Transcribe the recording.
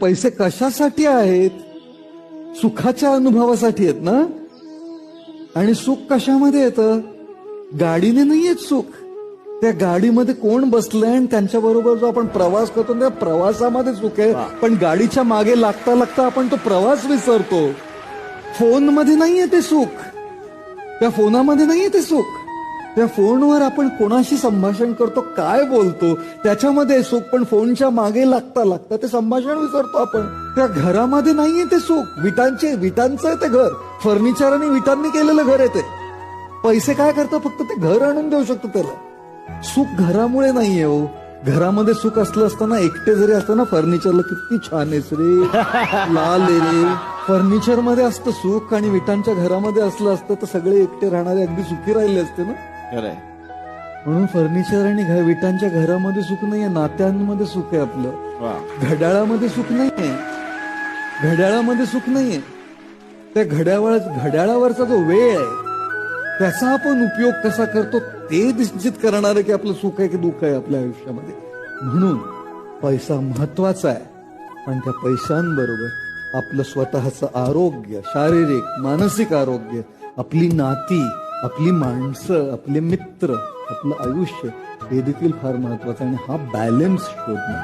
पैसे कशासाठी आहेत? सुखाच्या अनुभवासाठी आहेत ना. आणि सुख कशामध्ये येतं? गाडीने नाही येत सुख. त्या गाडीमध्ये कोण बसलंय आणि त्यांच्या बरोबर जो आपण प्रवास करतो त्या प्रवासामध्ये सुख आहे. पण गाडीच्या मागे लागता लागता आपण तो प्रवास विसरतो. फोनमध्ये नाहीये ते सुख. त्या फोनामध्ये नाहीये ते सुख. त्या फोनवर आपण कोणाशी संभाषण करतो, काय बोलतो, त्याच्यामध्ये सुख. पण फोनच्या मागे लागता लागता ते संभाषण विसरतो आपण. त्या घरामध्ये नाहीये ते सुख. विटांचं आहे ते घर. फर्निचर आणि विटांनी केलेलं घर आहे ते. पैसे काय करतं? फक्त ते घर आणून देऊ शकतो त्याला. सुख घरामुळे नाहीये हो. घरामध्ये सुख असलं असताना एकटे जरी असतं ना, फर्निचरला किती छान आहेस रे, लाल आहे रे. फर्निचर मध्ये असतं सुख आणि विटांच्या घरामध्ये असलं असतं तर सगळे एकटे राहणारे अगदी सुखी राहिले असते ना. म्हणून फर्निचर आणि विटांच्या घरामध्ये सुख नाहीये, नात्यांमध्ये सुख आहे आपलं. घड्याळामध्ये सुख नाहीये. घड्याळामध्ये सुख नाहीये. त्या घड्याळावरचा जो वेळ आहे त्याचा आपण उपयोग कसा करतो ते निश्चित करणार आहे की आपलं सुख आहे की दुःख आहे आपल्या आयुष्यामध्ये. म्हणून पैसा महत्वाचा आहे, पण त्या पैशांबरोबर आपलं स्वतःचं आरोग्य, शारीरिक मानसिक आरोग्य, आपली नाती, आपली माणसं, आपले मित्र, आपलं आयुष्य हे देखील फार महत्वाचं आहे. आणि हा बॅलन्स शोधणं